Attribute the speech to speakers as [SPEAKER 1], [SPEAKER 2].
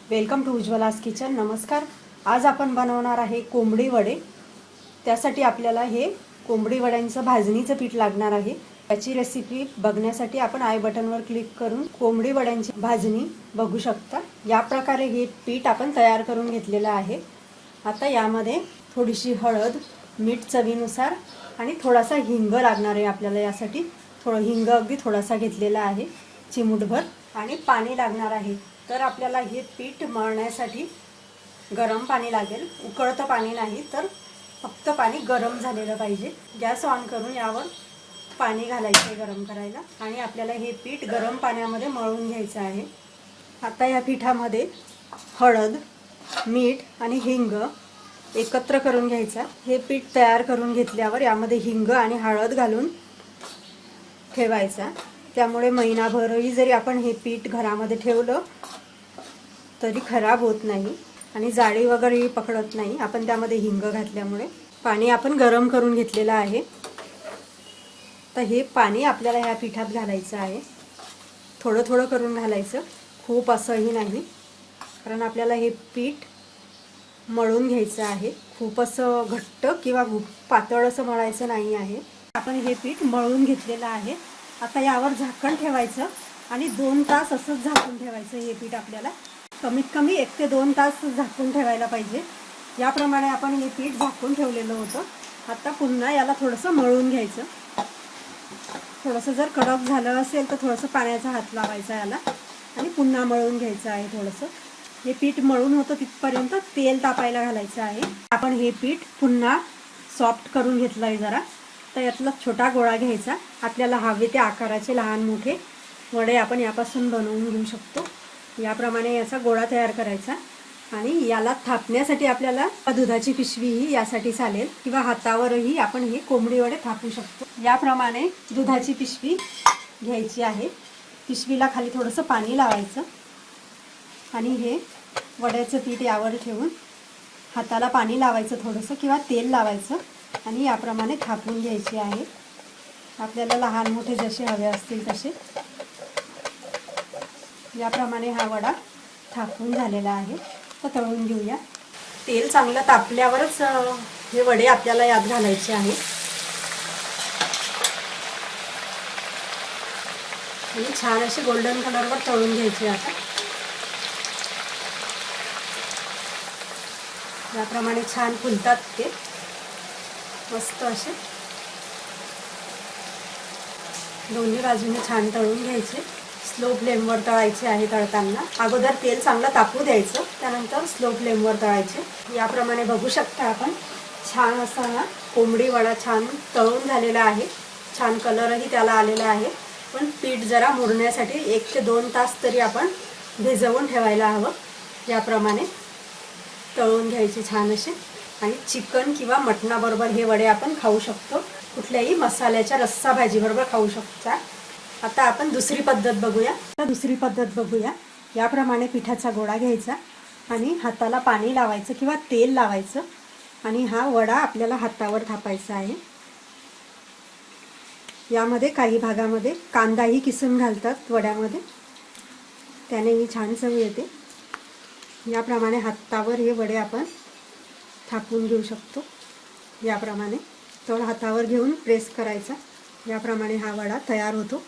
[SPEAKER 1] Welcome to उज्ज्वलास kitchen. नमस्कार। आज आपण बनवणार आहे कोंबडी वडे। त्यासाठी आपल्याला हे कोंबडी वड्यांचं भाजणीचं पीठ लागणार आहे। याची रेसिपी बघण्यासाठी आपण आय बटनवर क्लिक करून कोंबडी वड्यांची भाजणी बघू शकता। या प्रकारे हे पीठ आपण तयार करून घेतलेलं आहे। आता यामध्ये थोडीशी हळद, मीठ चवीनुसार आणि थोडासा हिंग लागणार आहे आपल्याला। यासाठी थोडं हिंग अगदी थोडासा घेतलेला आहे, चिमूटभर, आणि पाणी लागणार आहे। तर आपल्याला हे पीठ मळण्यासाठी गरम पाणी लागेल। उकळतं पाणी नाही, तर फक्त पाणी गरम झालेलं पाहिजे। गॅस ऑन करून यावर पाणी घालायचं आहे गरम करायला आणि आपल्याला हे पीठ गरम पाण्यामध्ये मळून घ्यायचं आहे। आता या पिठामध्ये हळद, मीठ आणि हिंग एकत्र करून घ्यायचा। हे पीठ तयार करून घेतल्यावर यामध्ये हिंग आणि हळद घालून ठेवायचा। त्यामुळे महिनाभरही जरी आपण हे पीठ घरामध्ये ठेवलं तरी खराब होत नाही आणि जाळी वगैरेही पकडत नाही, आपण त्यामध्ये हिंग घातल्यामुळे। पाणी आपण गरम करून घेतलेलं आहे। तर हे पाणी आपल्याला ह्या पिठात घालायचं आहे। थोडं थोडं करून घालायचं, खूप असंही नाही, कारण आपल्याला हे पीठ मळून घ्यायचं आहे। खूप असं घट्ट किंवा पातळ असं मळायचं नाही आहे। आपण हे पीठ मळून घेतलेलं आहे। आता यावर झाकण ठेवायचं आणि 2 तास असंच झाकून ठेवायचं। हे पीठ आपल्याला कमीत कमी 1 ते 2 तास झाकून ठेवायला पाहिजे। याप्रमाणे आपण हे पीठ झाकून ठेवलेलं होतं। आता पुन्हा याला थोडंसं मळून घ्यायचं। थोडंसं जर कडक झालं असेल तर थोडंसं पाण्याचा हात लावायचा याला आणि पुन्हा मळून घ्यायचं आहे। थोडंसं हे पीठ मळून होतं तिथपर्यंत तेल तापायला घालायचं आहे। आपण हे पीठ पुन्हा सॉफ्ट करून घेतलं आहे जरा। तर यातला छोटा गोळा घ्यायचा। आपल्याला हवे त्या आकाराचे लहान मोठे वडे आपण यापासून बनवून घेऊ शकतो। याप्रमाणे याचा गोळा तयार करायचा आणि याला थापण्यासाठी आपल्याला दुधाची पिशवीही यासाठी चालेल, किंवा हातावरही आपण हे कोंबडी वडे थापू शकतो। याप्रमाणे दुधाची पिशवी घ्यायची आहे। पिशवीला खाली थोडंसं पाणी लावायचं आणि हे वड्याचं पीठ यावर ठेवून हाताला पाणी लावायचं थोडंसं, किंवा तेल लावायचं आणि याप्रमाणे थापून घ्यायची आहे। आपल्याला लहान मोठे जसे हवे असतील तसे। याप्रमाणे हा वडा थापून झालेला आहे। तर तळून घेऊया। तेल चांगलं तापल्यावरच हे वडे आपल्याला यात घालायचे आहे आणि छान असे गोल्डन कलरवर तळून घ्यायचे। आता याप्रमाणे छान फुलतात ते, मस्त असे दोन्ही बाजूने छान तळून घ्यायचे। स्लो फ्लेमवर तळायचे आहे। तळताना अगोदर तेल चांगलं तापू द्यायचं, त्यानंतर स्लो फ्लेमवर तळायचे। याप्रमाणे बघू शकता आपण छान असा हा कोंबडी वडा छान तळून झालेला आहे। छान कलरही त्याला आलेला आहे। पण पीठ जरा मुरण्यासाठी 1 ते 2 तास तरी आपण भिजवून ठेवायला हवं। याप्रमाणे तळून घ्यायचे छान असे, आणि चिकन किंवा मटणाबरोबर हे वडे आपण खाऊ शकतो। कुठल्याही मसाल्याच्या रस्सा भाजीबरोबर खाऊ शकता। आता आपण दुसरी पद्धत बघूया। याप्रमाणे पिठाचा गोळा घ्यायचा आणि हाताला पाणी लावायचं किंवा तेल लावायचं आणि हा वडा आपल्याला हातावर थापायचा आहे। यामध्ये काही भागामध्ये कांदाही किसून घालतात वड्यामध्ये, त्यानेही छान चव येते। याप्रमाणे हातावर हे वडे आपण थापून घेऊ शकतो। याप्रमाणे तळ हातावर घेऊन प्रेस करायचा। याप्रमाणे हा वडा तयार होतो।